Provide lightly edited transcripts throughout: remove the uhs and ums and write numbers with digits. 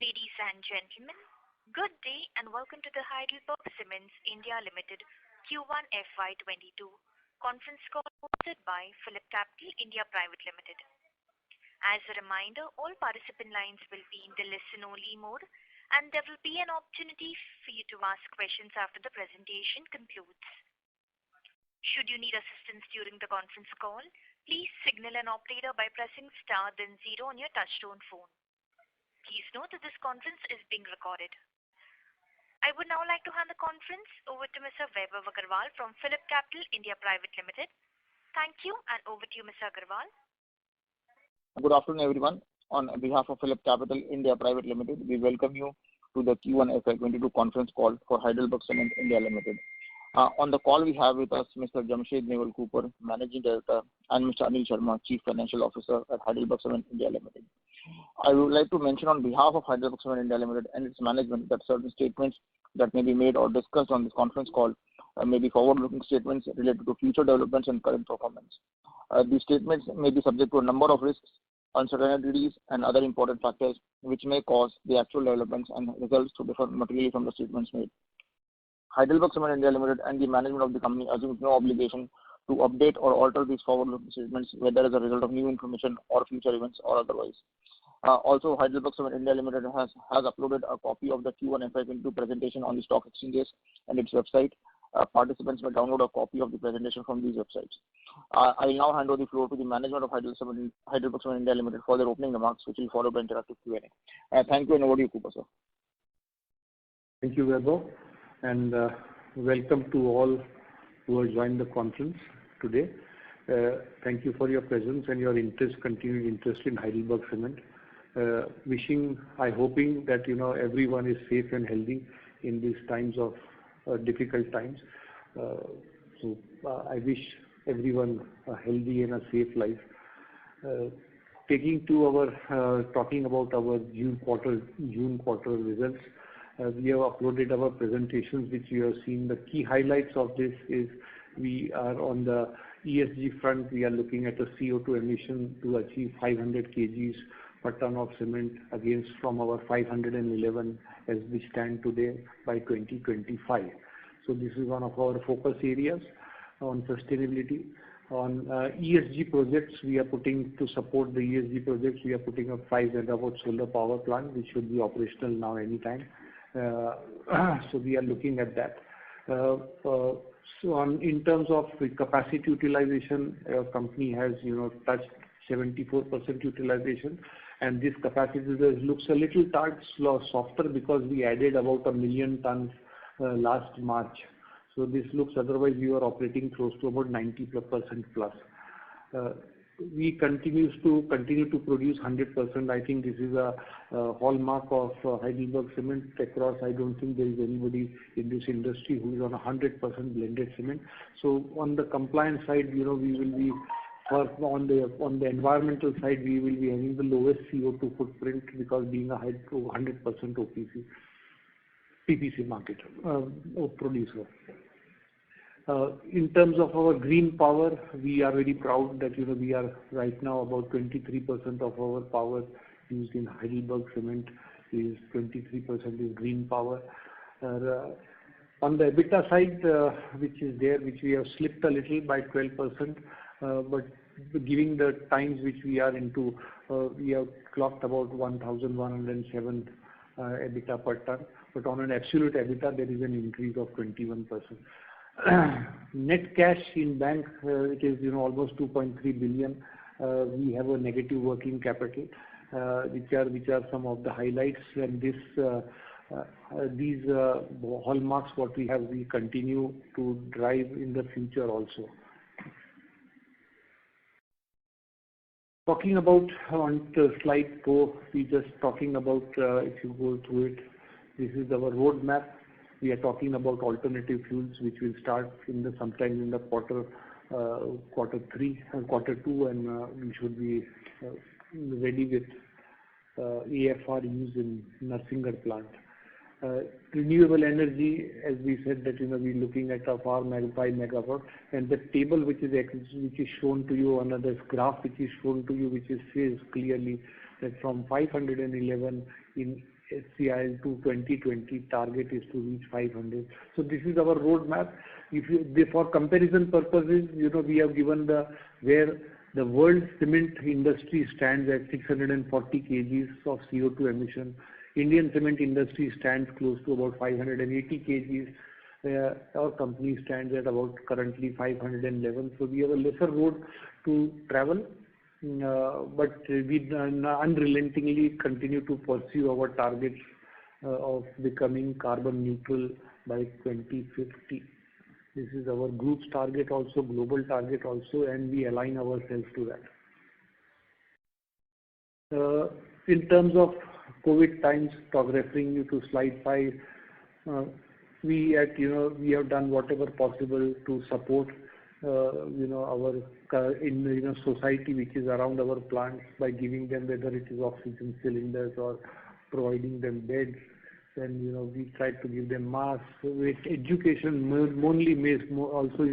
Ladies and gentlemen, good day and welcome to the HeidelbergCement India Limited Q1 FY22 conference call hosted by PhillipCapital India Private Limited. As a reminder, all participant lines will be in the listen-only mode, and there will be an opportunity for you to ask questions after the presentation concludes. Should you need assistance during the conference call, please signal an operator by pressing star then 0 on your touchtone phone. Please note that this conference is being recorded. I would now like to hand the conference over to Mr. Vaibhav Agarwal from PhillipCapital India Private Limited. Thank you, and over to you, Mr. Agarwal. Good afternoon, everyone. On behalf of PhillipCapital India Private Limited, we welcome you to the Q1 FY22 conference call for HeidelbergCement India Limited. On the call, we have with us Mr. Jamshed Naval Cooper, Managing Director, and Mr. Anil Sharma, Chief Financial Officer at HeidelbergCement India Limited. I would like to mention on behalf of HeidelbergCement India Limited and its management that certain statements that may be made or discussed on this conference call may be forward-looking statements related to future developments and current performance. These statements may be subject to a number of risks, uncertainties, and other important factors which may cause the actual developments and results to differ materially from the statements made. HeidelbergCement India Limited and the management of the company assumes no obligation to update or alter these forward-looking statements, whether as a result of new information or future events or otherwise. Also, HeidelbergCement India Limited has uploaded a copy of the Q1 FY22 presentation on the stock exchanges and its website. Participants may download a copy of the presentation from these websites. I will now hand over the floor to the management of HeidelbergCement India Limited for their opening remarks, which will follow by interactive Q&A. Thank you, and over to you, Cooper, sir. Thank you, Vaibhav, and welcome to all who have joined the conference today. Thank you for your presence and your continued interest in HeidelbergCement. Hoping that everyone is safe and healthy in these times of difficult times. I wish everyone a healthy and a safe life. Talking about our June quarter results. We have uploaded our presentations, which you have seen. The key highlights of this is we are on the ESG front. We are looking at a CO2 emission to achieve 500 kgs per ton of cement against from our 511 as we stand today by 2025. So this is one of our focus areas on sustainability. On ESG projects, we are putting to support the ESG projects. We are putting up 5 megawatt solar power plant, which should be operational now anytime. So we are looking at that. In terms of capacity utilization, company has touched 74% utilization, and this capacity looks a little softer because we added about 1 million tons last March. So this looks, otherwise we were operating close to about 90% plus. We continue to produce 100%. I think this is a hallmark of HeidelbergCement across. I don't think there is anybody in this industry who is on 100% blended cement. So on the compliance side, we will be on the environmental side, we will be having the lowest CO2 footprint because being a 100% PPC market producer. In terms of our green power, we are very proud that we are right now about 23% of our power used in HeidelbergCement is 23% is green power. On the EBITDA side, which we have slipped a little by 12%, but giving the times which we are into, we have clocked about 1,107 EBITDA per ton. But on an absolute EBITDA, there is an increase of 21%. Net cash in bank, it is almost 2.3 billion. We have a negative working capital, which are some of the highlights. And these hallmarks what we have, we continue to drive in the future also. Talking about on to slide 4, we just talking about if you go through it, this is our roadmap. We are talking about alternative fuels, which will start sometime in the quarter 2, and we should be ready with AFR use in Narsingarh plant. Renewable energy, as we said that we're looking at a 5 megawatt, and the table which is shown to you, another graph which is shown to you, which says clearly that from 511 in SCIL to 2020 target is to reach 500. So this is our roadmap. For comparison purposes, we have given where the world cement industry stands at 640 kgs of CO2 emission. Indian cement industry stands close to about 580 kgs. Our company stands at about currently 511. So we have a lesser road to travel, but we unrelentingly continue to pursue our targets of becoming carbon neutral by 2050. This is our group's target also, global target also, and we align ourselves to that. In terms of COVID times, referring you to slide 5, we have done whatever possible to support our society which is around our plants by giving them, whether it is oxygen cylinders or providing them beds. Then we try to give them masks. With education, also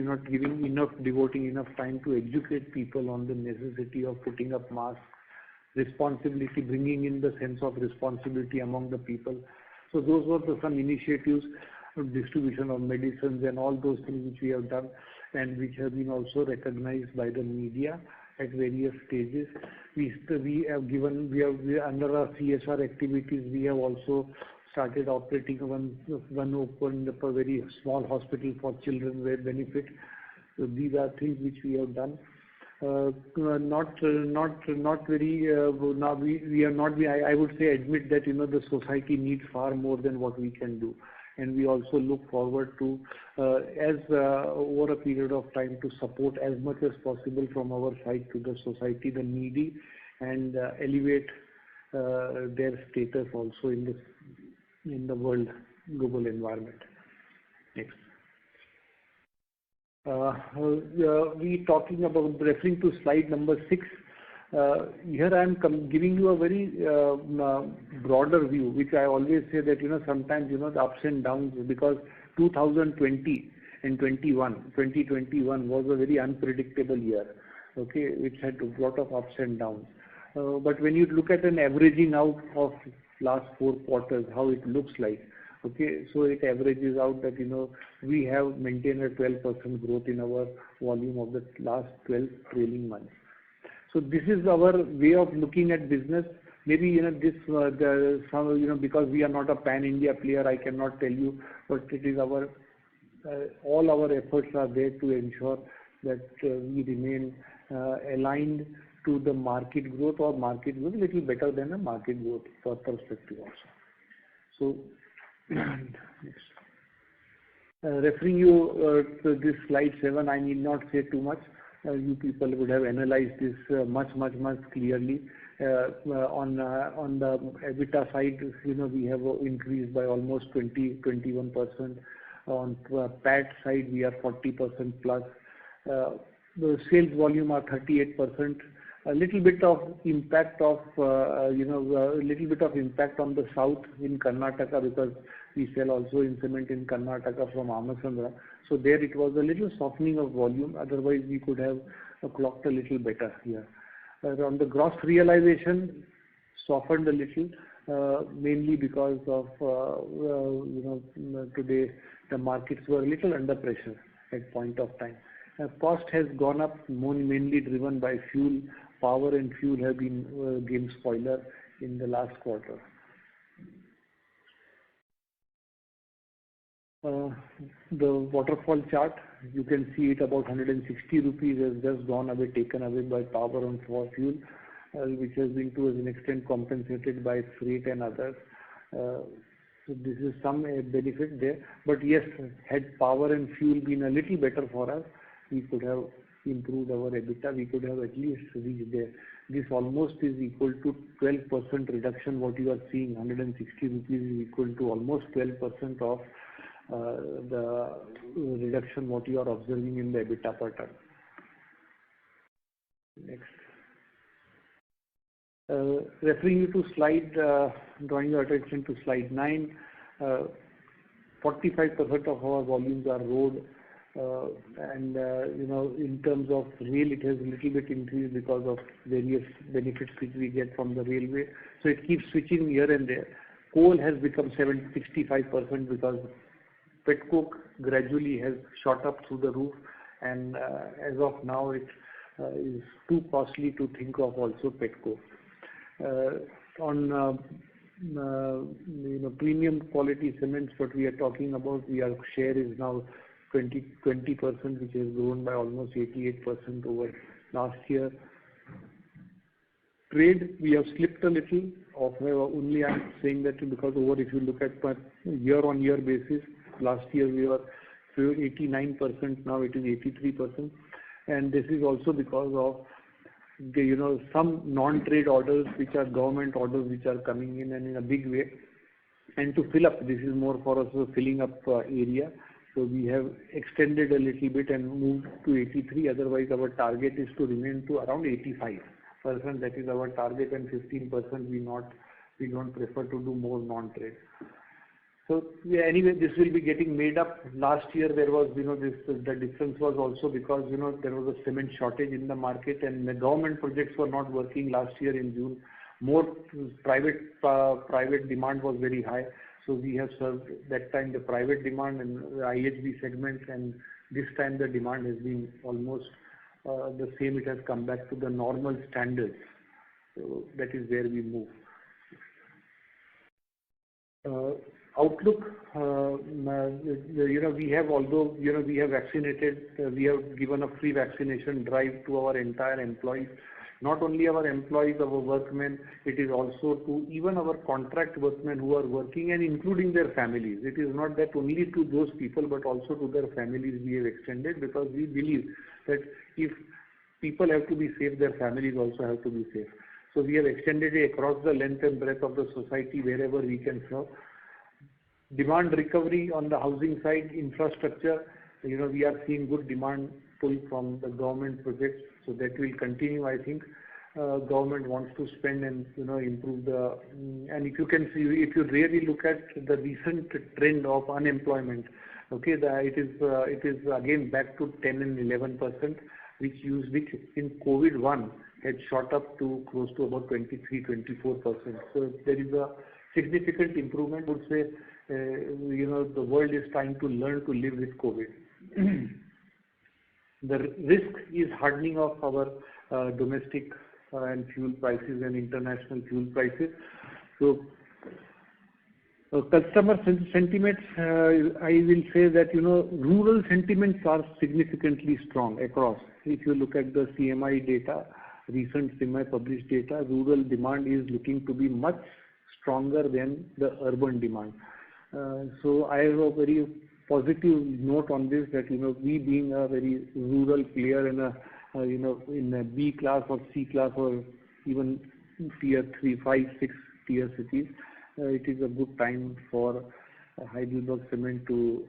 devoting enough time to educate people on the necessity of putting up masks, responsibility, bringing in the sense of responsibility among the people. So those were some initiatives, distribution of medicines and all those things which we have done, and which have been also recognized by the media at various stages. Under our CSR activities, we have also started operating opened up a very small hospital for children with benefit. So these are things which we have done. Not very. Now we are not. I would say admit that the society needs far more than what we can do, and we also look forward to over a period of time to support as much as possible from our side to the society, the needy, and elevate their status also in the world global environment. Next. We talking about referring to slide number 6. Here I am giving you a very broader view, which I always say that sometimes the ups and downs, because 2020 and 2021 was a very unpredictable year, okay, which had a lot of ups and downs. But when you look at an averaging out of last 4 quarters, how it looks like, okay, so it averages out that we have maintained a 12% growth in our volume of the last 12 trailing months. So this is our way of looking at business. Maybe because we are not a pan-India player, I cannot tell you, but it is all our efforts are there to ensure that we remain aligned to the market growth, or market growth a little better than the market growth for perspective also. So referring you to this slide 7, I need not say too much. You people would have analyzed this much clearly. On the EBITDA side, we have increased by almost 21%. On PAT side, we are 40% plus. The sales volume are 38%. A little bit of impact on the south in Karnataka, because we sell also in cement in Karnataka from Ammasandra. So there it was a little softening of volume. Otherwise, we could have clocked a little better here. On the gross realization, softened a little, mainly because of today the markets were a little under pressure at point of time. Cost has gone up, mainly driven by fuel. Power and fuel have been game spoiler in the last quarter. The waterfall chart, you can see it about 160 rupees has just gone away, taken away by power and for fuel, which has been to an extent compensated by freight and others. So this is some benefit there. But yes, had power and fuel been a little better for us, we could have improved our EBITDA. We could have at least reached there. This almost is equal to 12% reduction. What you are seeing, 160 rupees is equal to almost 12% of the reduction what you are observing in the EBITDA per ton. Next. Referring you to slide, drawing your attention to slide 9, 45% of our volumes are road, and in terms of rail, it has a little bit increased because of various benefits which we get from the railway. So it keeps switching here and there. Coal has become 65% because petcoke gradually has shot up through the roof, and as of now it is too costly to think of also petcoke. On premium quality cements, what we are talking about, our share is now 20%, which has grown by almost 88% over last year. Trade, we have slipped a little. Only I'm saying that because if you look at year-on-year basis, last year we were 89%, now it is 83%, and this is also because of some non-trade orders, which are government orders, which are coming in a big way, and to fill up. This is more for us a filling up area. So we have extended a little bit and moved to 83. Otherwise, our target is to remain to around 85%. That is our target, and 15% we don't prefer to do more non-trade. So yeah, anyway, this will be getting made up. Last year there was, the difference was also because, there was a cement shortage in the market, and the government projects were not working last year in June. More private demand was very high. So we have served that time the private demand and the IHB segments, and this time the demand has been almost the same. It has come back to the normal standards. So that is where we move. Outlook, we have, although, we have vaccinated, we have given a free vaccination drive to our entire employees. Not only our employees, our workmen, it is also to even our contract workmen who are working, and including their families. It is not that only to those people, but also to their families we have extended, because we believe that if people have to be safe, their families also have to be safe. So we have extended it across the length and breadth of the society wherever we can serve. Demand recovery on the housing side, infrastructure, we are seeing good demand pull from the government projects, so that will continue. I think government wants to spend and improve the. And if you can see, if you really look at the recent trend of unemployment, okay, it is again back to 10 and 11%, which in COVID-1 had shot up to close to about 23-24%. So there is a significant improvement. I would say, the world is trying to learn to live with COVID. The risk is hardening of our domestic and fuel prices and international fuel prices. So customer sentiments, I will say that, rural sentiments are significantly strong across. If you look at the CMI data, recent semi-published data, rural demand is looking to be much stronger than the urban demand. So I have a very positive note on this, that we being a very rural player in a B class or C class or even tier 3, 5, 6 tier cities, it is a good time for Heidelberg Cement to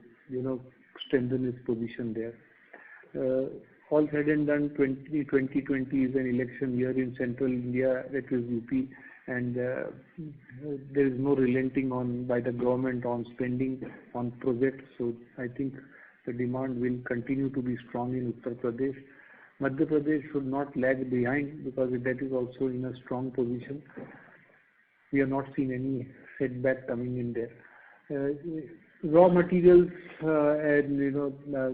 strengthen its position there. All said and done, 2020 is an election year in central India, that is UP, and there is no relenting by the government on spending on projects. So I think the demand will continue to be strong in Uttar Pradesh. Madhya Pradesh should not lag behind, because that is also in a strong position. We have not seen any setback coming in there. Raw materials, and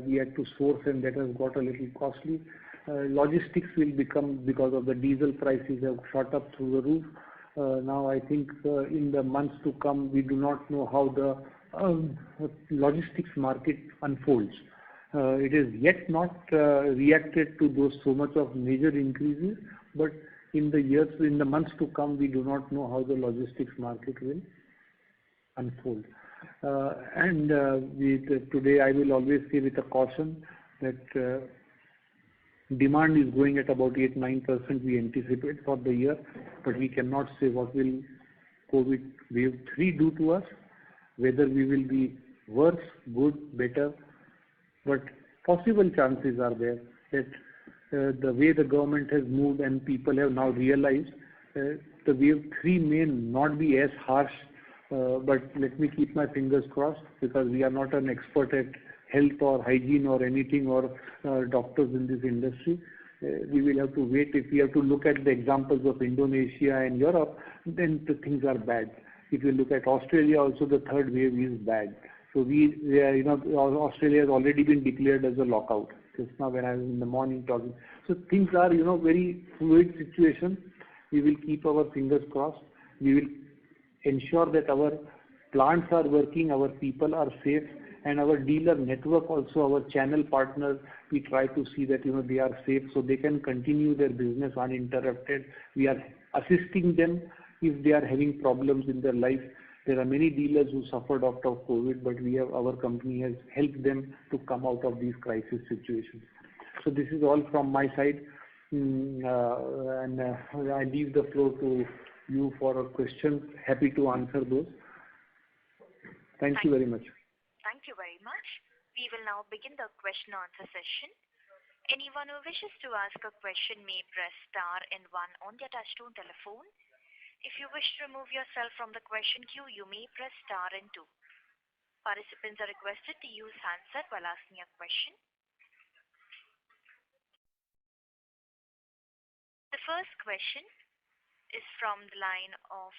we had to source, and that has got a little costly. Logistics will become, because of the diesel prices have shot up through the roof. Now I think in the months to come, we do not know how the logistics market unfolds. It is yet not reacted to those so much of major increases, but in the months to come, we do not know how the logistics market will unfold. Today I will always say with a caution that demand is going at about 8-9% we anticipate for the year, but we cannot say what will COVID wave 3 do to us, whether we will be worse, good, better, but possible chances are there that the way the government has moved and people have now realized the wave 3 may not be as harsh, but let me keep my fingers crossed, because we are not an expert at health or hygiene or anything, or doctors in this industry. We will have to wait. If we have to look at the examples of Indonesia and Europe, then the things are bad. If you look at Australia, also the third wave is bad. So Australia has already been declared as a lockout. Just now when I was in the morning talking. So things are, very fluid situation. We will keep our fingers crossed. We will ensure that our plants are working, our people are safe, and our dealer network also, our channel partners, we try to see that, they are safe so they can continue their business uninterrupted. We are assisting them if they are having problems in their life. There are many dealers who suffered out of COVID, but our company has helped them to come out of these crisis situations. So this is all from my side, and I leave the floor to you for questions. Happy to answer those. Thank you very much. Thank you very much. We will now begin the question answer session. Anyone who wishes to ask a question may press star and 1 on their touchtone telephone. If you wish to remove yourself from the question queue, you may press star and 2. Participants are requested to use handset while asking a question. The first question is from the line of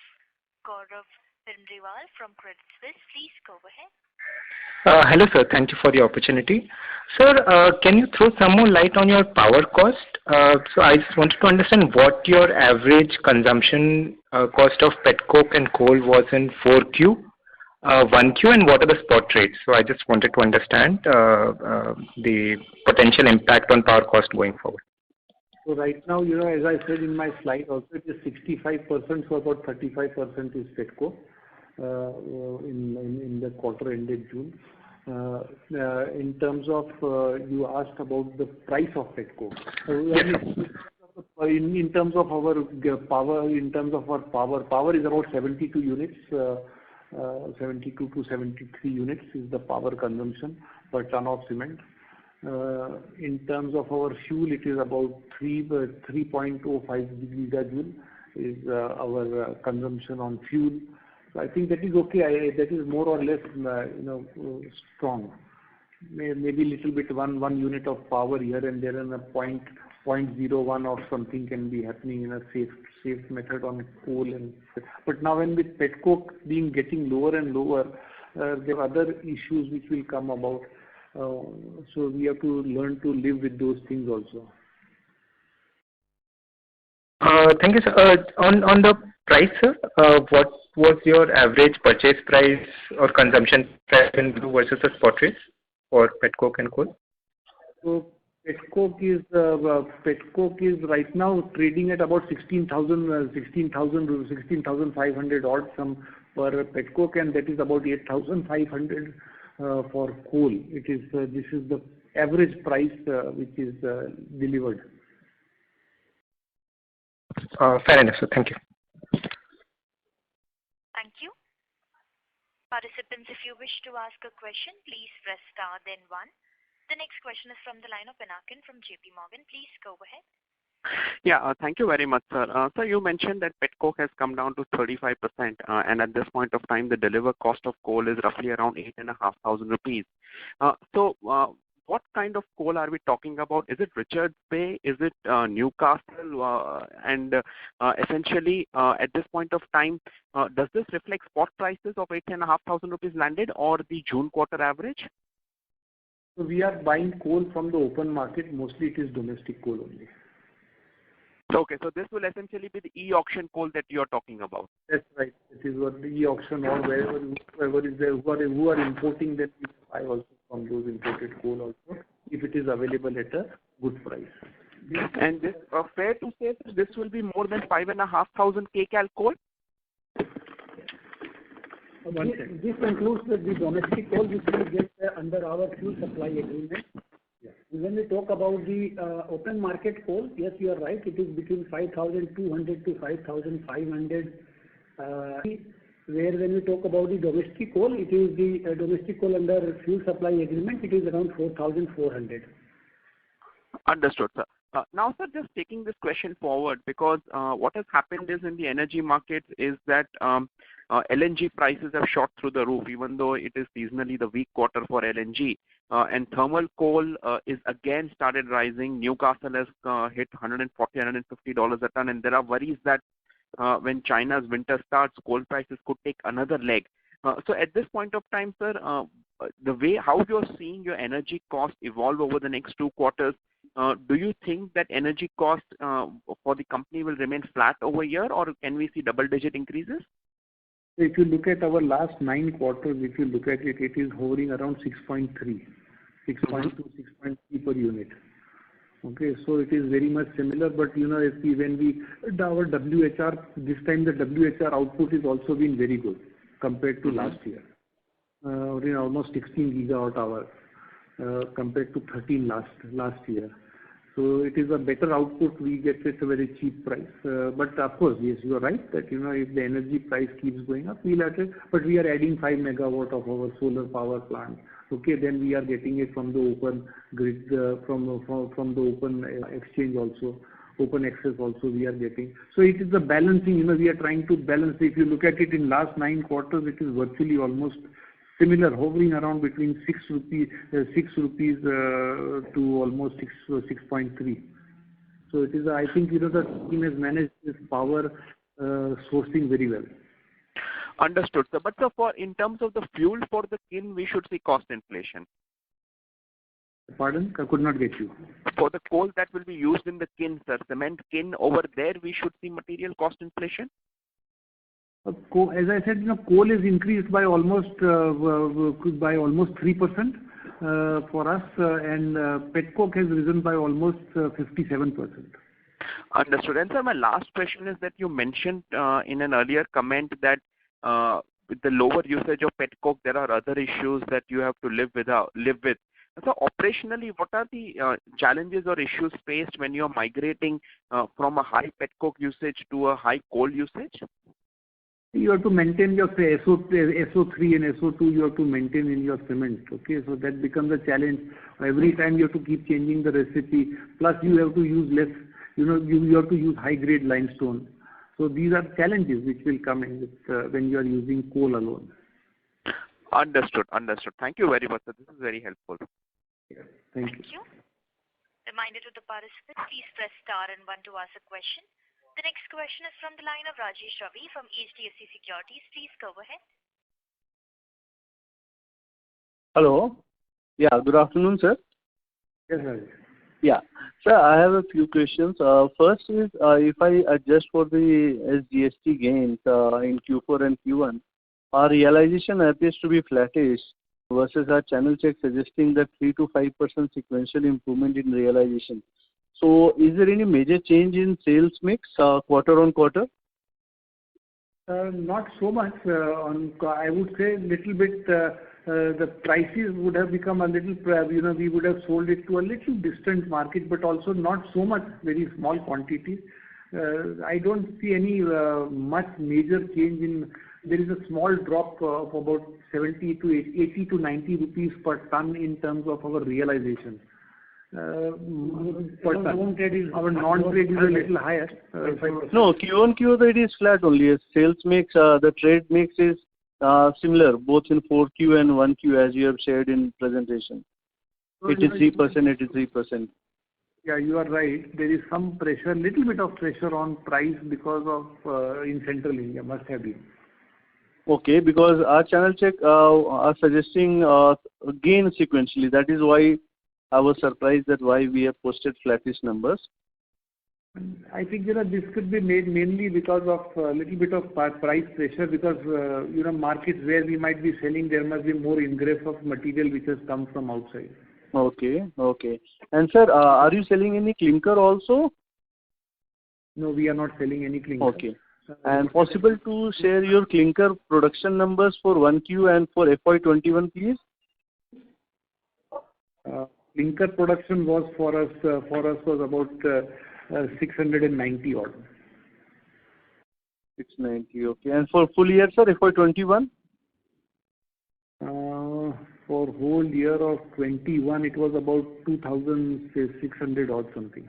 Gaurav Pindriwal from Credit Suisse. Please go ahead. Hello, sir. Thank you for the opportunity. Sir, can you throw some more light on your power cost? So I just wanted to understand what your average consumption cost of petcoke and coal was in 4Q, 1Q, and what are the spot rates? So I just wanted to understand the potential impact on power cost going forward. So right now, as I said in my slide also, it is 65%, so about 35% is petcoke in the quarter ended June. In terms of, you asked about the price of petcoke. In terms of our power is about 72 units, 72 to 73 units is the power consumption per ton of cement. In terms of our fuel, it is about 3.05 gigajoule is our consumption on fuel. So I think that is okay. That is more or less, strong. Maybe little bit one unit of power here and there, and a 0.01 or something can be happening in a safe method on coal. But now when with petcoke getting lower and lower, there are other issues which will come about. So we have to learn to live with those things also. Thank you, sir. On the price, sir, what was your average purchase price or consumption price in blue versus the spot rates for petcoke and coal? So petcoke is right now trading at about 16,500 odd some per petcoke, and that is about 8,500 for coal. This is the average price which is delivered. Fair enough, sir. Thank you. Thank you. Participants, if you wish to ask a question, please press star then 1. The next question is from the line of Pinakin from JP Morgan. Please go ahead. Yeah, thank you very much, sir. Sir, you mentioned that petcoke has come down to 35%, and at this point of time, the deliver cost of coal is roughly around 8,500 rupees. So, what kind of coal are we talking about? Is it Richards Bay? Is it Newcastle? And essentially, at this point of time, does this reflect spot prices of 8,500 rupees landed or the June quarter average? So we are buying coal from the open market. Mostly it is domestic coal only. Okay, so this will essentially be the e-auction coal that you are talking about. That's right. It is what the e-auction or whoever is there who are importing that we buy also from those imported coal also, if it is available at a good price. And this fair to say that this will be more than 5,500 kcal coal? This includes the domestic coal which we get under our fuel supply agreement. Yeah. When we talk about the open market coal, yes, you are right. It is between 5,200 to 5,500. Where when we talk about the domestic coal, it is the domestic coal under fuel supply agreement. It is around 4,400. Understood, sir. Now, sir, just taking this question forward, because what has happened is in the energy markets is that LNG prices have shot through the roof, even though it is seasonally the weak quarter for LNG. And thermal coal is again started rising. Newcastle has hit $140, $150 a ton, and there are worries that when China's winter starts, coal prices could take another leg. So at this point of time, sir, the way how you're seeing your energy cost evolve over the next 2 quarters, do you think that energy cost for the company will remain flat over here, or can we see double-digit increases? If you look at our last 9 quarters, if you look at it, it is hovering around 6.3, 6.2, 6.3 per unit. Okay, so it is very much similar, but if our WHR, this time the WHR output is also been very good compared to last year. Almost 16 gigawatt hour compared to 13 last year. So it is a better output. We get at a very cheap price. But of course, yes, you are right that if the energy price keeps going up, we'll have to. But we are adding 5 megawatt of our solar power plant. Okay, then we are getting it from the open grid, from the open exchange also, open access also we are getting. So it is a balancing. We are trying to balance. If you look at it in last 9 quarters, it is virtually almost similar, hovering around between 6 rupees to almost 6.3. So it is, I think, the team has managed this power sourcing very well. Understood, sir. But sir, in terms of the fuel for the kiln, we should see cost inflation. Pardon? I could not get you. For the coal that will be used in the kiln, sir, cement kiln, over there we should see material cost inflation? As I said, coal is increased by almost 3% for us, and petcoke has risen by almost 57%. Understood. And sir, my last question is that you mentioned in an earlier comment that with the lower usage of petcoke, there are other issues that you have to live with. So operationally, what are the challenges or issues faced when you are migrating from a high petcoke usage to a high coal usage? You have to maintain your SO3 and SO2 you have to maintain in your cement. Okay, so that becomes a challenge. Every time you have to keep changing the recipe. Plus you have to use less, you have to use high grade limestone. So these are challenges which will come in with, when you are using coal alone. Understood. Thank you very much, sir. This is very helpful. Yeah, thank you. Reminder to the participants, please press star and 1 to ask a question. The next question is from the line of Rajesh Ravi from HDFC Securities. Please go ahead. Hello. Yeah, good afternoon, sir. Yes, Rajesh. Yeah. Sir, I have a few questions. First is, if I adjust for the SGST gains in Q4 and Q1, our realization appears to be flattish versus our channel check suggesting that 3 to 5% sequential improvement in realization. So is there any major change in sales mix quarter on quarter? Not so much. I would say little bit, the prices would have become a little, we would have sold it to a little distant market, but also not so much, very small quantities. I don't see any much major change in. There is a small drop of about 80 to 90 rupees per ton in terms of our realization. Our non-trade is a little higher. No, Q on Q it is flat only. Sales mix, the trade mix is similar both in 4Q and 1Q as you have shared in presentation. 83%. Yeah, you are right. There is some pressure, little bit of pressure on price because of in Central India, must have been. Okay, because our channel check are suggesting gain sequentially. That is why I was surprised that why we have posted flattish numbers. I think this could be made mainly because of a little bit of price pressure, because markets where we might be selling, there must be more ingress of material which has come from outside. Okay. And sir, are you selling any clinker also? No, we are not selling any clinker. Okay. And possible to share your clinker production numbers for 1Q and for FY21, please? Clinker production was for us was about 690 odd. 690, okay. And for full year, sir, FY21? For whole year of 21, it was about 2,600 odd something.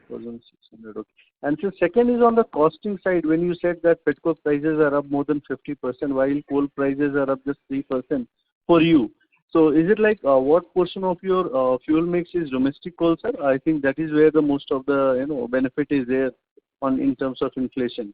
2,600, okay. And so second is on the costing side, when you said that petcoke prices are up more than 50%, while coal prices are up just 3% for you. So is it like what portion of your fuel mix is domestic coal, sir? I think that is where the most of the benefit is there in terms of inflation?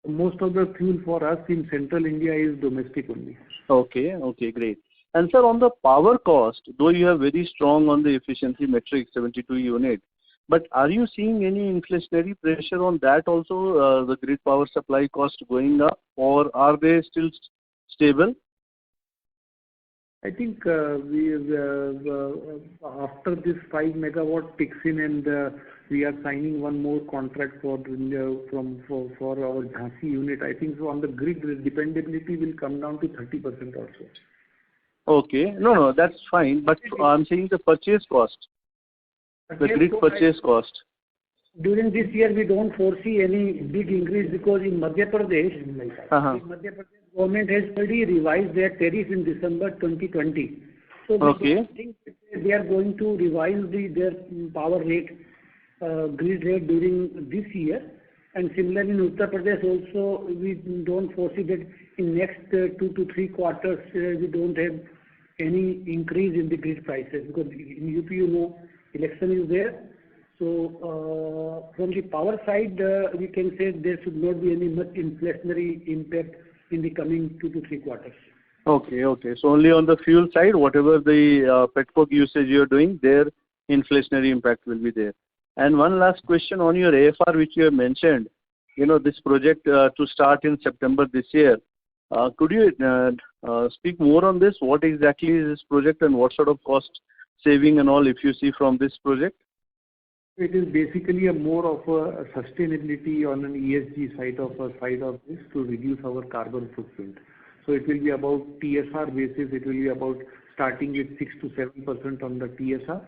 Most of the fuel for us in central India is domestic only. Okay, okay, great. And sir, on the power cost, though you are very strong on the efficiency metric, 72 unit, but are you seeing any inflationary pressure on that also, the grid power supply cost going up, or are they still stable? I think after this 5 megawatt kicks in and we are signing one more contract for our Jhansi unit, I think so on the grid dependability will come down to 30% also. Okay, no, that's fine, but I'm saying the purchase cost, the grid purchase cost. During this year, we don't foresee any big increase because in Madhya Pradesh, government has already revised their tariff in December 2020. So we think they are going to revise their power rate, grid rate during this year. And similarly in Uttar Pradesh also, we don't foresee that in next 2 to 3 quarters, we don't have any increase in the grid prices because in UP, election is there. So from the power side, we can say there should not be any much inflationary impact in the coming 2 to 3 quarters. Okay. So only on the fuel side, whatever the petcoke usage you are doing, their inflationary impact will be there. And one last question on your AFR, which you have mentioned, this project to start in September this year. Could you speak more on this? What exactly is this project and what sort of cost saving and all if you see from this project? It is basically more of a sustainability on an ESG side of this to reduce our carbon footprint. So it will be about TSR basis. It will be about starting with 6 to 7% on the TSR,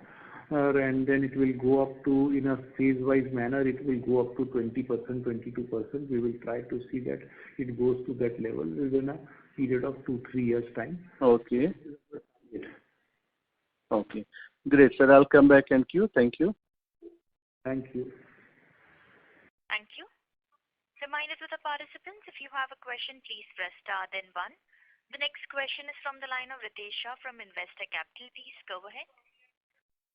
and then it will go up to, in a phase-wise manner, it will go up to 20%, 22%. We will try to see that it goes to that level within a period of 2-3 years time. Okay. Great, sir. I'll come back and queue. Thank you. Thank you. Thank you. Reminder to the participants, if you have a question, please press star then 1. The next question is from the line of Ritesh Shah from Investec Capital. Please go ahead.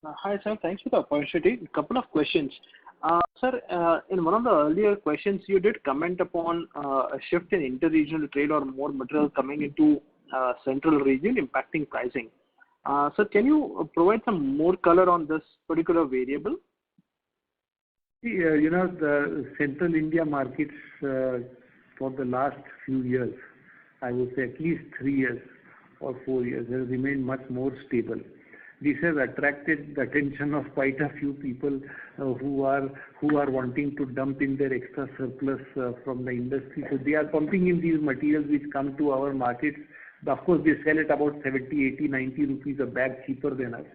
Hi, sir. Thanks for the opportunity. A couple of questions. Sir, in one of the earlier questions, you did comment upon a shift in inter-regional trade or more material coming into central region impacting pricing. Sir, can you provide some more color on this particular variable? The central India markets for the last few years, I would say at least 3 years or 4 years, have remained much more stable. This has attracted the attention of quite a few people who are wanting to dump in their extra surplus from the industry. So they are pumping in these materials which come to our markets. Of course, they sell it about 70, 80, 90 rupees a bag cheaper than us.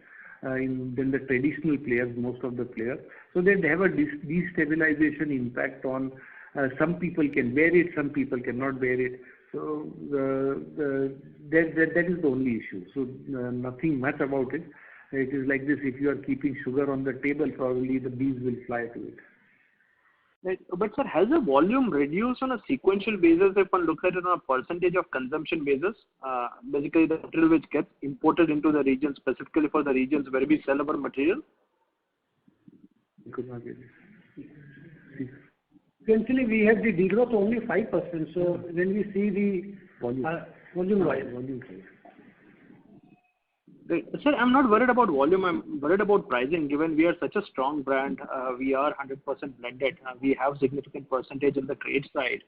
Than the traditional players, most of the players. So they have a destabilization impact on some people can bear it, some people cannot bear it. So that is the only issue. So nothing much about it. It is like this: if you are keeping sugar on the table, probably the bees will fly to it. Right. But sir, has the volume reduced on a sequential basis if one looks at it on a percentage of consumption basis? Basically, the material which gets imported into the region, specifically for the regions where we sell our material? Essentially, we have the degrowth only 5%. So when we see the volume-wise. Right. Sir, I'm not worried about volume. I'm worried about pricing. Given we are such a strong brand, we are 100% blended. We have significant percentage on the trade side.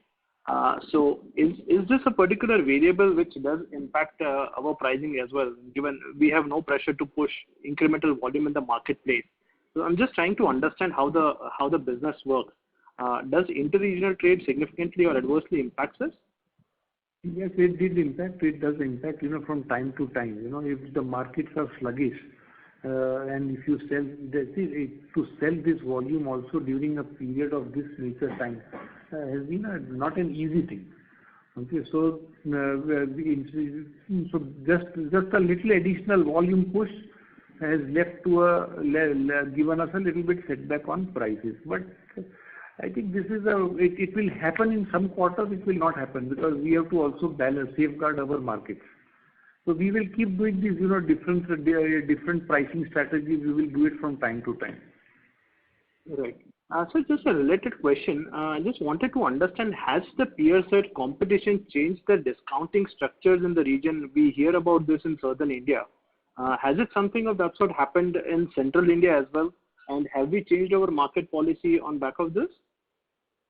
So is this a particular variable which does impact our pricing as well? Given we have no pressure to push incremental volume in the marketplace. So I'm just trying to understand how the business works. Does interregional trade significantly or adversely impact us? Yes, it did impact. It does impact, from time to time. If the markets are sluggish, and if you sell, to sell this volume also during a period of this nature time has been not an easy thing. Okay, so just a little additional volume push has given us a little bit setback on prices, but. I think this is it will happen in some quarters, it will not happen because we have to also safeguard our markets. So we will keep doing these, different pricing strategies. We will do it from time to time. Right. So just a related question. I just wanted to understand, has the peer set competition changed the discounting structures in the region? We hear about this in southern India. Has it something of that sort happened in central India as well? And have we changed our market policy on back of this?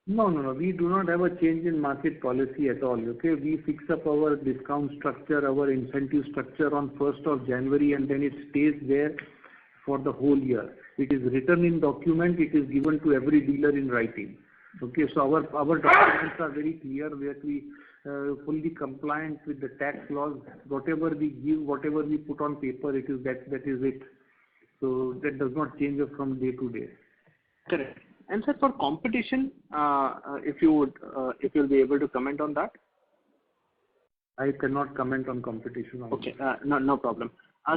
No. We do not have a change in market policy at all. Okay, we fix up our discount structure, our incentive structure on 1st of January, and then it stays there for the whole year. It is written in document. It is given to every dealer in writing. Okay, so our documents are very clear where we fully compliant with the tax laws. Whatever we give, whatever we put on paper, it is that is it. So that does not change from day to day. Correct. And sir, for competition, if you'll be able to comment on that. I cannot comment on competition. Okay, no problem.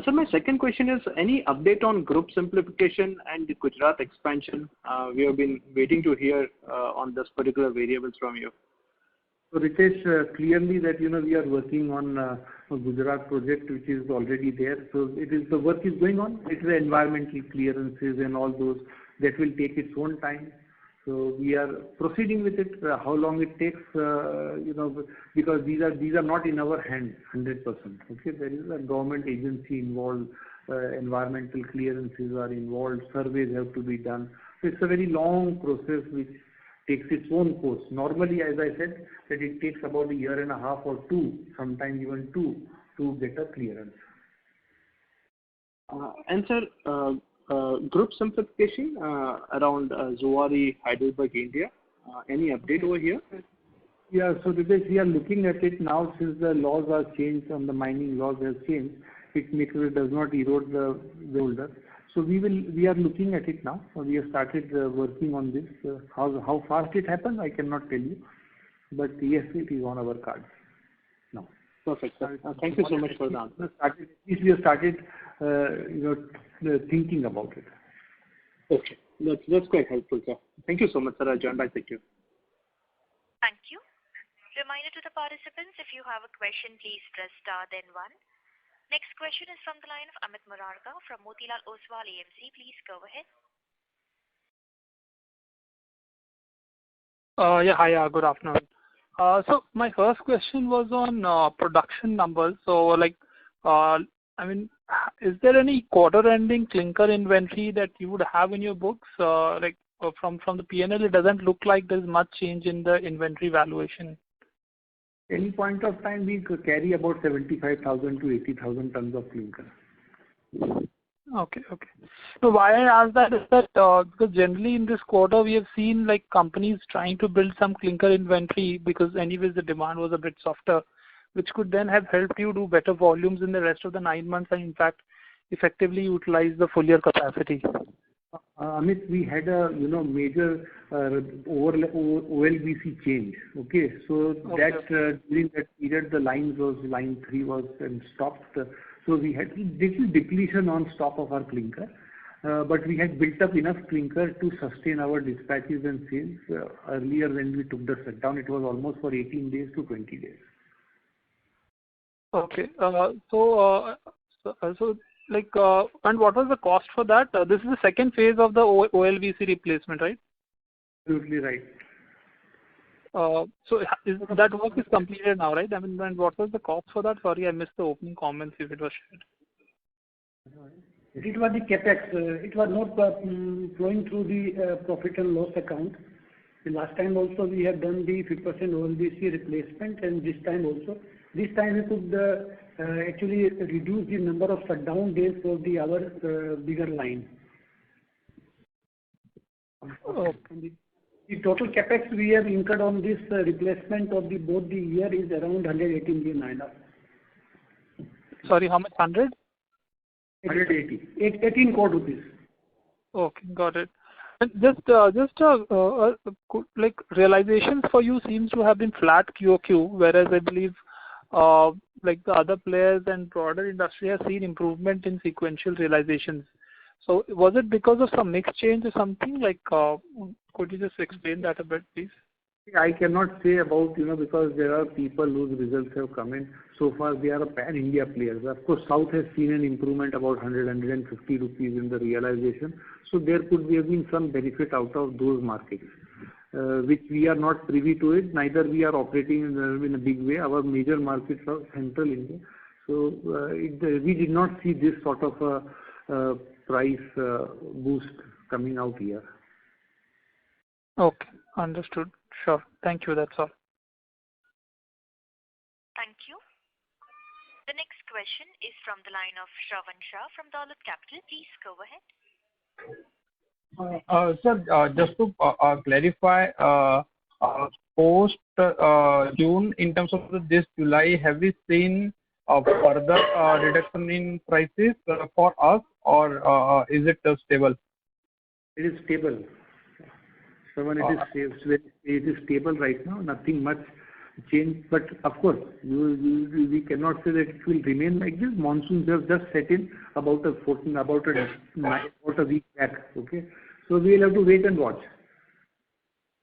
So my second question is, any update on group simplification and the Gujarat expansion? We have been waiting to hear on this particular variables from you. So Ritesh, clearly that we are working on a Gujarat project which is already there. So the work is going on. It's the environmental clearances and all those that will take its own time. So we are proceeding with it. How long it takes, because these are not in our hands 100%. Okay, there is a government agency involved, environmental clearances are involved, surveys have to be done. So it's a very long process which takes its own course. Normally, as I said, that it takes about a year and a half or two, sometimes even two, to get a clearance. And sir, group simplification around Zuari, Heidelberg, India. Any update over here? Yeah, so Ritesh, we are looking at it now since the laws are changed and the mining laws have changed. It does not erode the holder. So we are looking at it now. We have started working on this. How fast it happens, I cannot tell you. But yes, it is on our cards now. Perfect, sir. Thank you so much for the answer. At least we have started, thinking about it. Okay, that's quite helpful, sir. Thank you so much, sir. I'll join back with you. Thank you. Reminder to the participants, if you have a question, please press star then one. Next question is from the line of Amit Murarka from Motilal Oswal AMC. Please go ahead. Hi, good afternoon. So my first question was on production numbers. So is there any quarter-ending clinker inventory that you would have in your books? From the P&L, it doesn't look like there's much change in the inventory valuation. Any point of time, we could carry about 75,000 to 80,000 tons of clinker. Okay. So why I ask that is that because generally in this quarter we have seen companies trying to build some clinker inventory because anyways the demand was a bit softer, which could then have helped you do better volumes in the rest of the 9 months and in fact effectively utilize the full year capacity. Amit, we had a major OLBC change. Okay, so that during that period the line 3 was stopped. So we had little depletion on stock of our clinker, but we had built up enough clinker to sustain our dispatches and sales. Earlier when we took the shutdown, it was almost for 18 days to 20 days. Okay, and what was the cost for that? This is the second phase of the OLBC replacement, right? Absolutely right. So that work is completed now, right? And what was the cost for that? Sorry, I missed the opening comments if it was shared. It was the capex. It was not flowing through the profit and loss account. The last time also we have done the 50% OLBC replacement, and this time also. This time we could actually reduce the number of shutdown days for our bigger line. Okay. The total capex we have incurred on this replacement of both the year is around 180 million. Sorry, how much? 100? 180. 18 crore rupees. Okay, got it. And realizations for you seems to have been flat QOQ, whereas I believe the other players and broader industry has seen improvement in sequential realizations. So was it because of some mix change or something? Could you just explain that a bit, please? I cannot say about, because there are people whose results have come in. So far, they are a pan-India players. Of course, South has seen an improvement about 150 rupees in the realization. So there could have been some benefit out of those markets, which we are not privy to it. Neither we are operating in a big way. Our major markets are central India. So we did not see this sort of a price boost coming out here. Okay, understood. Sure. Thank you. That's all. Thank you. The next question is from the line of Shravan Shah from Dolat Capital. Please go ahead. Sir, just to clarify, post June, in terms of this July, have we seen a further reduction in prices for us, or is it stable? It is stable. Shravan, it is stable right now. Nothing much change, but of course, we cannot say that it will remain like this. Monsoons have just set in about a week back. Okay, so we will have to wait and watch.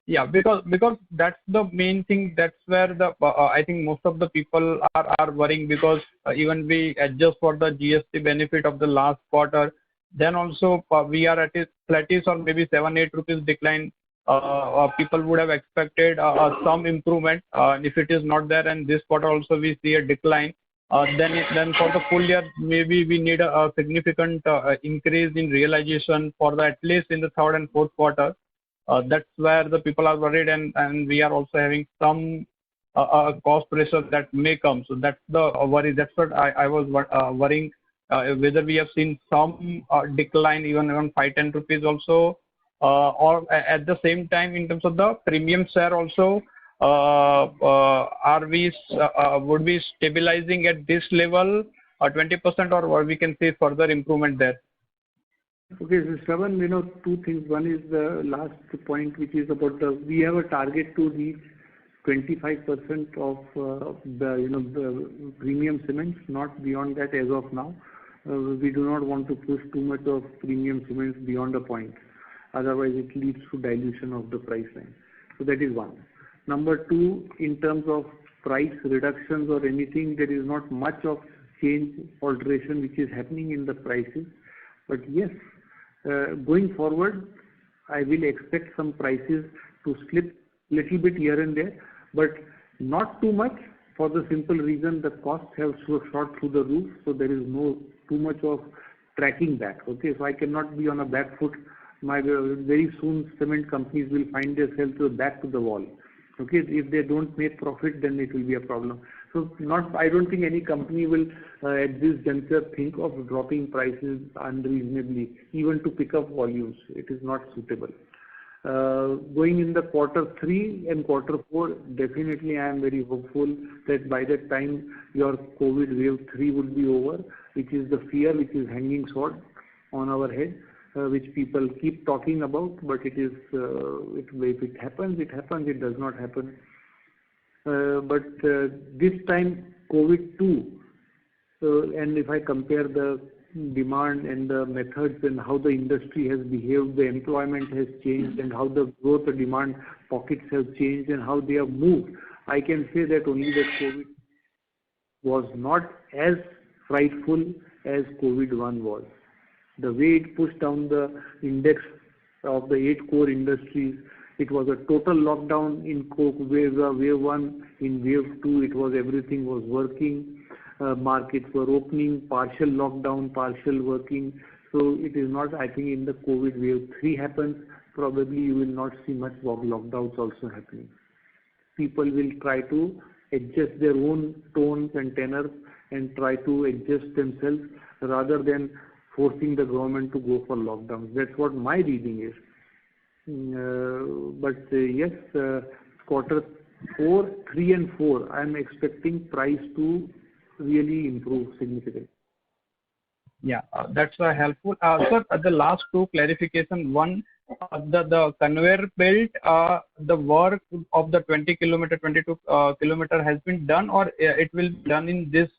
Yeah, because that's the main thing. That's where the I think most of the people are worrying, because even we adjust for the GST benefit of the last quarter, then also we are at a flattish or maybe 7-8 rupees decline. People would have expected some improvement. If it is not there, and this quarter also we see a decline, then for the full year maybe we need a significant increase in realization for at least in the third and fourth quarter. That's where the people are worried, and we are also having some cost pressure that may come. So that's the worry. That's what I was worrying, whether we have seen some decline even around 5-10 rupees also. Or at the same time, in terms of the premium share also, would we stabilizing at this level, 20%, or we can see further improvement there? Okay, so Shravan, two things. One is the last point, which is about we have a target to reach 25% of the premium cements, not beyond that as of now. We do not want to push too much of premium cements beyond a point. Otherwise, it leads to dilution of the price line. So that is one. Number two, in terms of price reductions or anything, there is not much of change, alteration which is happening in the prices. But yes, going forward, I will expect some prices to slip little bit here and there, but not too much, for the simple reason the costs have shot through the roof, so there is no too much of tracking back. Okay, so I cannot be on a back foot. Very soon cement companies will find themselves back to the wall. Okay, if they don't make profit, then it will be a problem. So I don't think any company will at this juncture think of dropping prices unreasonably, even to pick up volumes. It is not suitable. Going in the quarter 3 and quarter 4, definitely I am very hopeful that by that time your COVID wave 3 would be over, which is the fear which is hanging sword on our head. Which people keep talking about, but it is if it happens, it happens. It does not happen. But this time COVID 2, and if I compare the demand and the methods and how the industry has behaved, the employment has changed, and how the growth and demand pockets have changed, and how they have moved, I can say that only that COVID was not as frightful as COVID 1 was. The way it pushed down the index of the 8 core industries, it was a total lockdown in wave 1. In wave 2, it was everything was working. Markets were opening, partial lockdown, partial working. So it is not, I think, in the COVID wave 3 happens, probably you will not see much lockdowns also happening. People will try to adjust their own tones and tenors and try to adjust themselves rather than forcing the government to go for lockdowns. That's what my reading is. But yes, quarter 4, 3 and 4, I am expecting price to really improve significantly. Yeah, that's helpful. Sir, the last 2 clarification. One, the conveyor belt, the work of the 22 kilometer has been done, or it will be done in this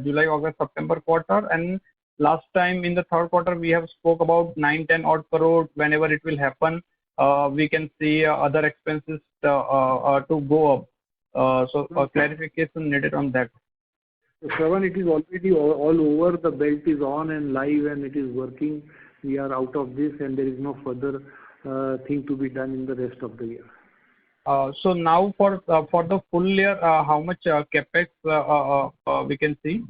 July, August, September quarter. And last time in the third quarter we have spoke about 9-10 odd crore whenever it will happen. we can see other expenses to go up. So clarification needed on that. So Shravan, it is already all over. The belt is on and live and it is working. We are out of this and there is no further thing to be done in the rest of the year. So now for the full year, how much capex we can see?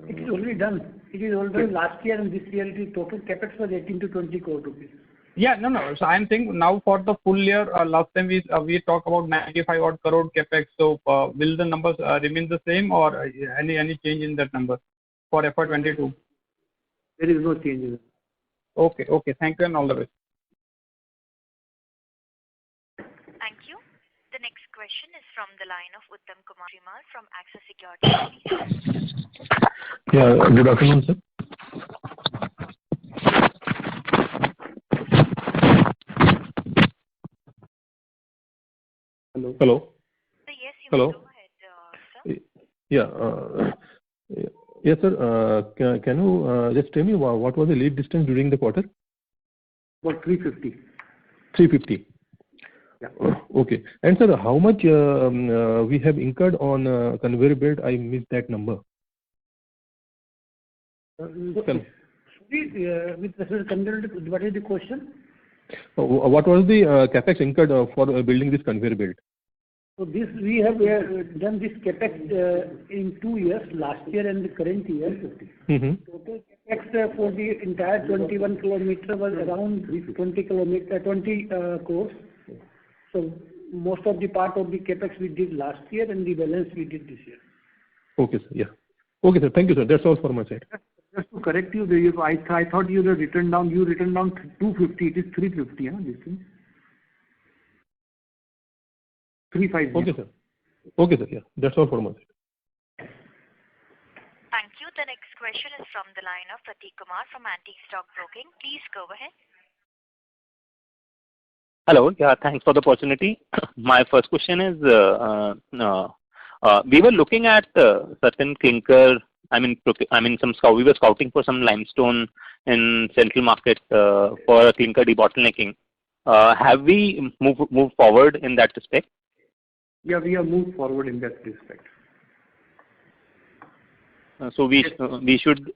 It is already done. It is already done last year and this year it is total capex was 18 to 20 crore rupees. Yeah, no. So I'm saying now for the full year, last time we talked about 95 odd crore capex. So will the numbers remain the same or any change in that number for FY22? There is no change in it. Okay. Thank you and all the best. Thank you. The next question is from the line of Uttam Kumar Rimal from Axis Securities. Yeah, good afternoon, sir. Hello. Yes, you Hello. may go ahead, sir. Yeah. Yes, sir. Can you just tell me what was the lead distance during the quarter? About 350. 350. Yeah. Okay. And sir, how much we have incurred on conveyor belt? I missed that number. Sorry, with respect to conveyor belt, what is the question? What was the capex incurred for building this conveyor belt? So this we have done this capex in 2 years, last year and the current year. Mm-hmm. Total capex for the entire 21 kilometer was around 20 crores. So most of the part of the capex we did last year and the balance we did this year. Okay, sir. Yeah. Okay, sir. Thank you, sir. That's all for my side. Just to correct you, I thought you had written down 250. It is 350, this thing. 350. Okay, sir. Okay, sir. Yeah. That's all for my side. Thank you. The next question is from the line of Prateek Kumar from Antique Stock Broking. Please go ahead. Hello. Yeah, thanks for the opportunity. My first question is, we were looking at certain clinker. We were scouting for some limestone in central market for a clinker debottlenecking. Have we moved forward in that respect? Yeah, we have moved forward in that respect. So we should.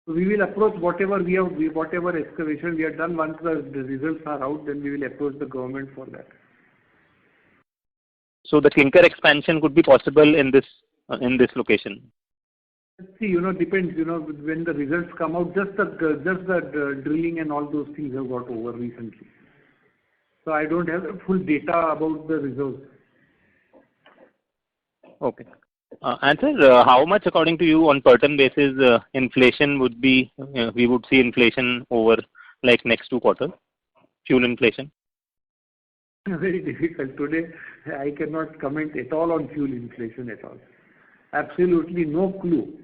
We will approach whatever excavation we have done. Once the results are out, then we will approach the government for that. So the clinker expansion could be possible in this location. Let's see, depends. When the results come out, just the drilling and all those things have got over recently. So I don't have the full data about the results. Okay. And sir, how much, according to you, on per ton basis, inflation would be? We would see inflation over like next 2 quarters, fuel inflation. Very difficult today. I cannot comment at all on fuel inflation at all. Absolutely no clue.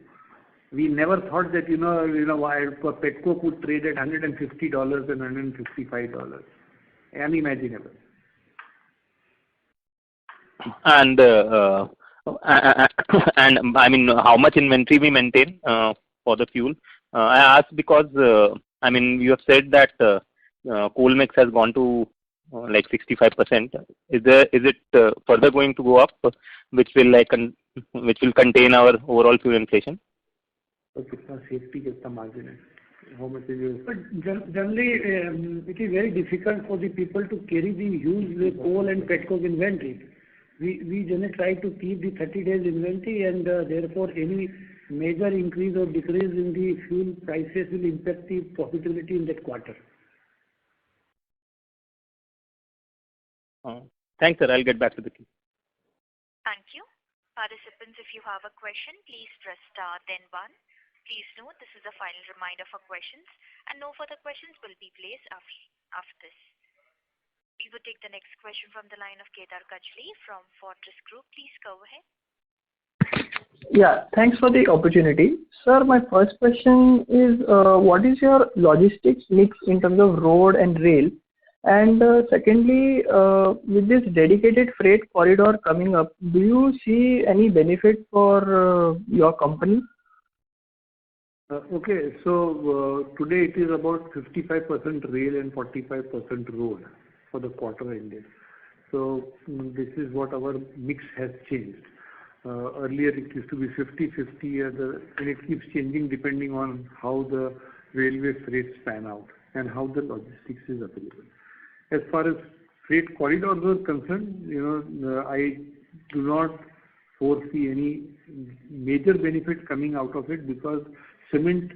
We never thought that petcoke would trade at $150 and $155. Unimaginable. And how much inventory we maintain for the fuel? I asked because you have said that coal mix has gone to like 65%. Is it further going to go up, which will contain our overall fuel inflation? Okay, safety is the margin. How much is yours? But generally, it is very difficult for the people to carry the huge coal and petcoke inventory. We generally try to keep the 30 days inventory, and therefore any major increase or decrease in the fuel prices will impact the profitability in that quarter. Thanks, sir. I'll get back to the queue. Thank you. Participants, if you have a question, please press star then 1. Please note this is a final reminder for questions, and no further questions will be placed after this. We will take the next question from the line of Kedar Kajli from Fortress Group. Please go ahead. Yeah, thanks for the opportunity. Sir, my first question is, what is your logistics mix in terms of road and rail? And secondly, with this dedicated freight corridor coming up, do you see any benefit for your company? Okay. So today it is about 55% rail and 45% road for the quarter ended. So this is what our mix has changed. Earlier it used to be 50-50 and it keeps changing depending on how the railway freights pan out and how the logistics is available. As far as freight corridors are concerned, I do not foresee any major benefit coming out of it because cement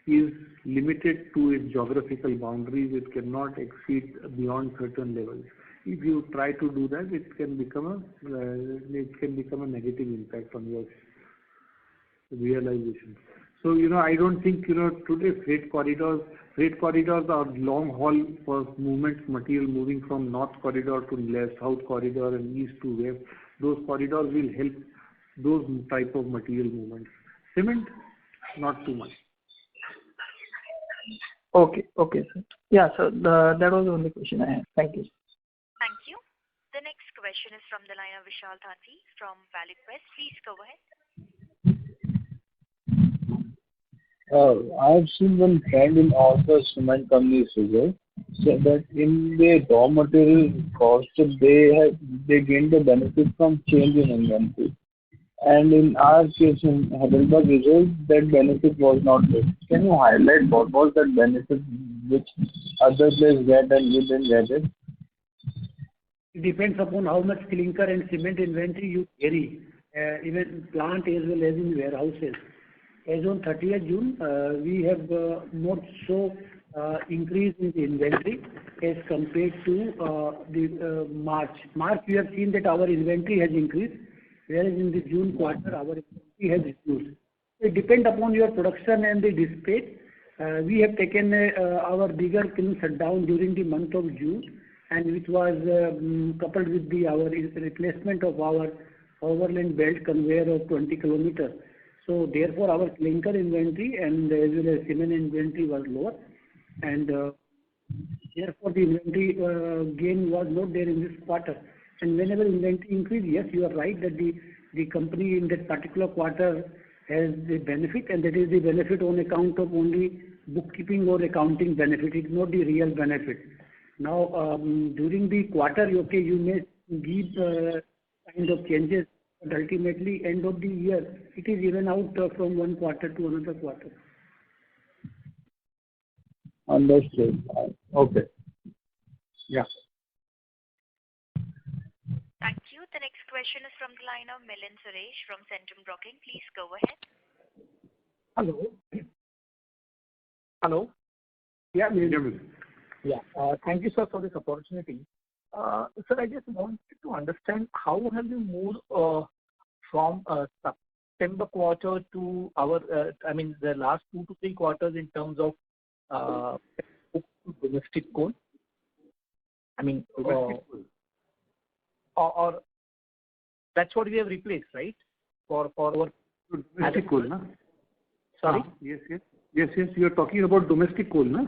is limited to its geographical boundaries. It cannot exceed beyond certain levels. If you try to do that, it can become a negative impact on your realization. So I don't think today freight corridors are long haul for movements, material moving from north corridor to left, south corridor, and east to west. Those corridors will help those type of material movements. Cement, not too much. Okay, sir. Yeah, so that was the only question I had. Thank you. Thank you. The next question is from the line of Vishal Thanvi from ValueQuest. Please go ahead. I have seen one trend in all the cement companies result, so that in the raw material cost they gain the benefit from change in inventory. And in our case, in Heidelberg result, that benefit was not there. Can you highlight what was that benefit which other players get and we didn't get it? It depends upon how much clinker and cement inventory you carry, even plant as well as in warehouses. As on 30th June, we have not so increase in the inventory as compared to the March. March, we have seen that our inventory has increased, whereas in the June quarter, our inventory has reduced. It depends upon your production and the dispatch. We have taken our bigger kiln shutdown during the month of June, and which was coupled with our replacement of our overland belt conveyor of 20 kilometers. So therefore, our clinker inventory and as well as cement inventory was lower, and therefore the inventory gain was not there in this quarter. And whenever inventory increase, yes, you are right that the company in that particular quarter has the benefit, and that is the benefit on account of only bookkeeping or accounting benefit. It's not the real benefit. Now, during the quarter, okay, you may give kind of changes, but ultimately, end of the year, it is even out from one quarter to another quarter. Understood. Okay. Yeah. Thank you. The next question is from the line of Milind Suresh from Centrum Broking. Please go ahead. Hello. Yeah, Milind. Yeah. Thank you, sir, for this opportunity. Sir, I just wanted to understand how have you moved from September quarter to the last 2 to 3 quarters in terms of domestic coal? Or that's what we have replaced, right? For our domestic coal, na? Sorry? Yes. You are talking about domestic coal, na?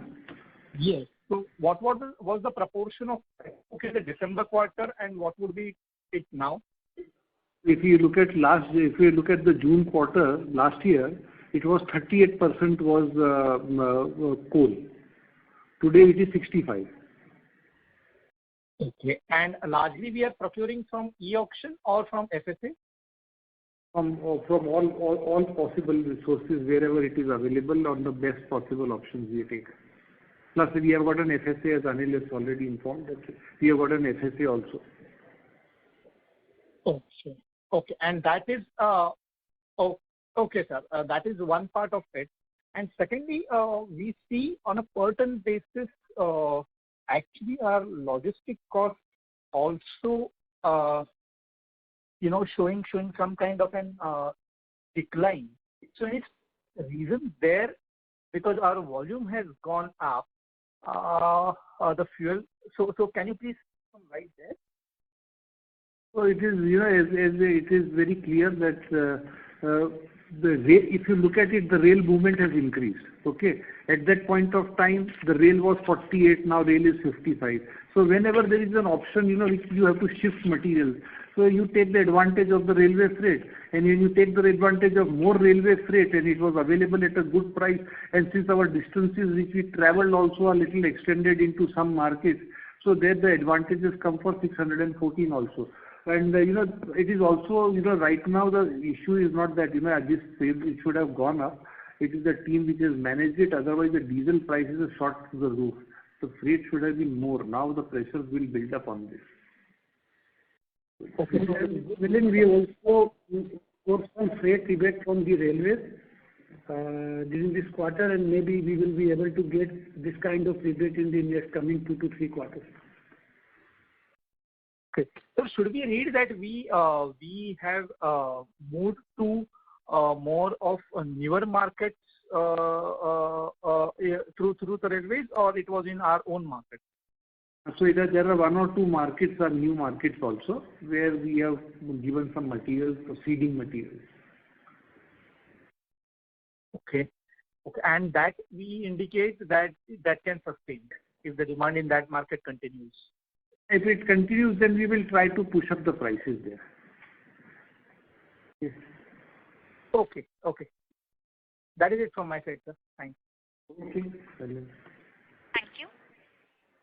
Yes. So what was the proportion of the December quarter, and what would be it now? If you look at the June quarter last year, it was 38% was coal. Today it is 65. Okay. And largely we are procuring from e-auction or from FSA? From all possible resources wherever it is available on the best possible options we take. Plus we have got an FSA, as Anil has already informed, that we have got an FSA also. Okay. And that is okay, sir. That is one part of it. And secondly, we see on a per ton basis, actually our logistic cost also, showing some kind of an decline. So it's the reason there because our volume has gone up. The fuel. So can you please come right there? So it is, it is very clear that if you look at it, the rail movement has increased. Okay, at that point of time, the rail was 48. Now rail is 55. So whenever there is an option, you have to shift materials. So you take the advantage of the railway freight. And when you take the advantage of more railway freight and it was available at a good price, and since our distances which we traveled also a little extended into some markets, so there the advantages come for 614 also. And it is also, right now the issue is not that, this it should have gone up. It is the team which has managed it. Otherwise, the diesel prices are shot through the roof. The freight should have been more. Now the pressures will build up on this. Okay. Within we also got some freight rebate from the railways during this quarter, and maybe we will be able to get this kind of rebate in the next coming 2 to 3 quarters. Okay. So should we read that we have moved to more of newer markets through the railways, or it was in our own market? So there are 1 or 2 markets are new markets also, where we have given some materials, seeding materials. Okay. Okay. And that we indicate that can sustain if the demand in that market continues. If it continues, then we will try to push up the prices there. Yes. Okay. Okay. That is it from my side, sir. Thanks. Okay. Thank you.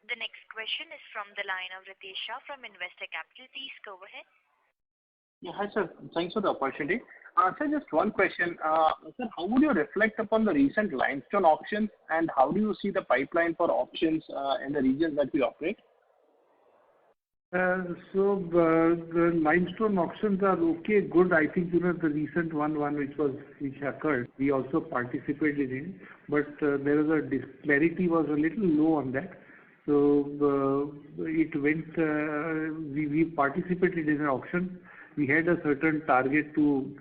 The next question is from the line of Ritesh Shah from Investec Capital. Please go ahead. Yeah, hi sir. Thanks for the opportunity. Sir, just one question. Sir, how would you reflect upon the recent limestone auctions, and how do you see the pipeline for auctions in the regions that we operate? So the limestone auctions are okay, good. I think the recent one which occurred, we also participated in, but there was clarity was a little low on that. So it went. We participated in an auction. We had a certain target to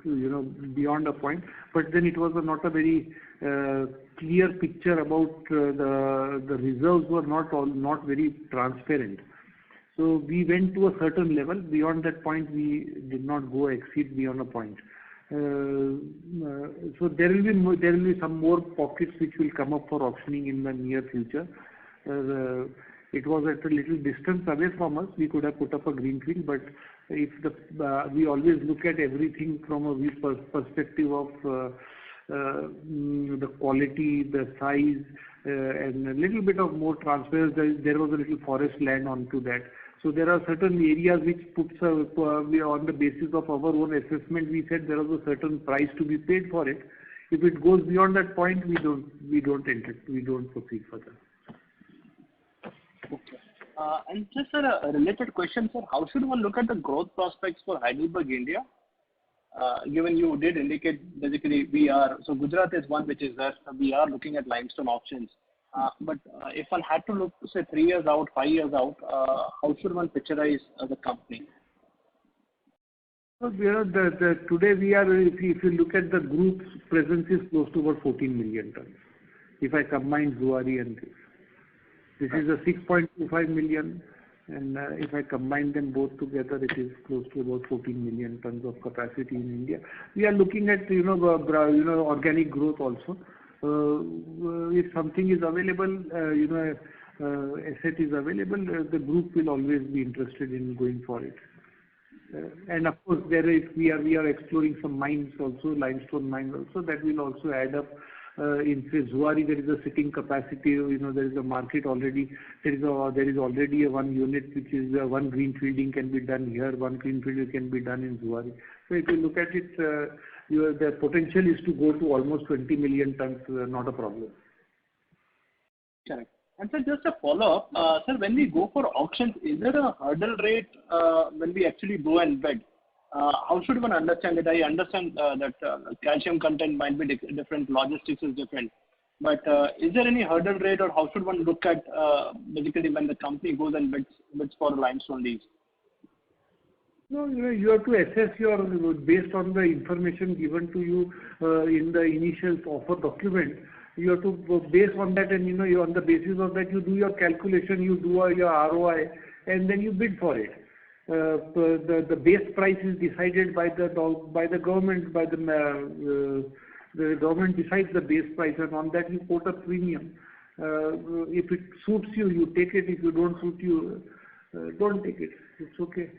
beyond a point, but then it was not a very clear picture about the reserves were not very transparent. So we went to a certain level. Beyond that point, we did not go exceed beyond a point. So there will be some more pockets which will come up for auctioning in the near future. It was at a little distance away from us. We could have put up a greenfield, but if we always look at everything from a perspective of the quality, the size, and a little bit of more transparency. There was a little forest land onto that. So there are certain areas which we on the basis of our own assessment, we said there was a certain price to be paid for it. If it goes beyond that point, we don't enter, we don't proceed further. Okay. And just a related question, sir. How should one look at the growth prospects for Heidelberg India? Given you did indicate basically Gujarat is one which is there. We are looking at limestone auctions. But if one had to look, say, 3 years out, 5 years out, how should one picturize the company? So today we are, if you look at the group's presence is close to about 14 million tons. If I combine Zuari and this is a 6.25 million, and if I combine them both together, it is close to about 14 million tons of capacity in India. We are looking at organic growth also. If something is available, asset is available, the group will always be interested in going for it. And of course, we are exploring some mines also, limestone mines also. That will also add up. In Zuari, there is a sitting capacity. There is a market already. There is already a one unit which is one greenfielding can be done here. One greenfielding can be done in Zuari. So if you look at it, the potential is to go to almost 20 million tons. Not a problem. Correct. And sir, just a follow-up. Sir, when we go for auctions, is there a hurdle rate when we actually go and bid? How should one understand it? I understand that calcium content might be different, logistics is different. But is there any hurdle rate, or how should one look at basically when the company goes and bids for limestone leaves? No, you have to assess based on the information given to you in the initial offer document. You have to base on that, and you on the basis of that you do your calculation, you do your ROI, and then you bid for it. The base price is decided by the government. The government decides the base price, and on that you quote a premium. If it suits you, you take it. If you don't suit you, don't take it. It's okay.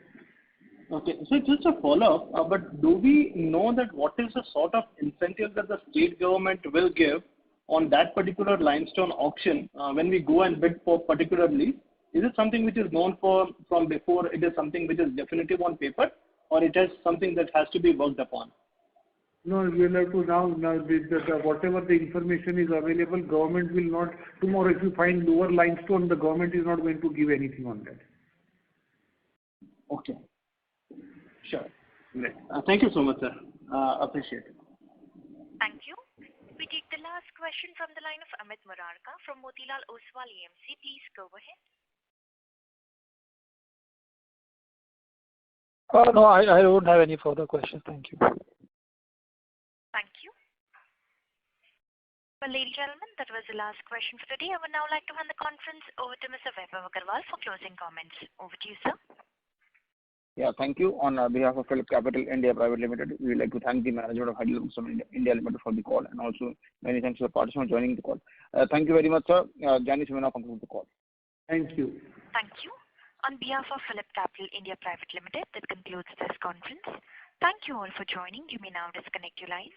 Okay. So just a follow-up, but do we know that what is the sort of incentive that the state government will give on that particular limestone auction when we go and bid for particularly? Is it something which is known for from before? It is something which is definitive on paper, or it is something that has to be worked upon? No, we'll have to now whatever the information is available, government will not. Tomorrow, if you find lower limestone, the government is not going to give anything on that. Okay. Sure. Great. Thank you so much, sir. Appreciate it. Thank you. We take the last question from the line of Amit Murarka from Motilal Oswal AMC. Please go ahead. No, I don't have any further questions. Thank you. Thank you. Well, ladies and gentlemen, that was the last question for today. I would now like to hand the conference over to Mr. Vaibhav Agarwal for closing comments. Over to you, sir. Yeah, thank you. On behalf of PhillipCapital India Private Limited, we would like to thank the management of HeidelbergCement India Limited for the call, and also many thanks to the participants joining the call. Thank you very much, sir. Janice, you may now conclude the call. Thank you. Thank you. On behalf of PhillipCapital India Private Limited, that concludes this conference. Thank you all for joining. You may now disconnect your lines.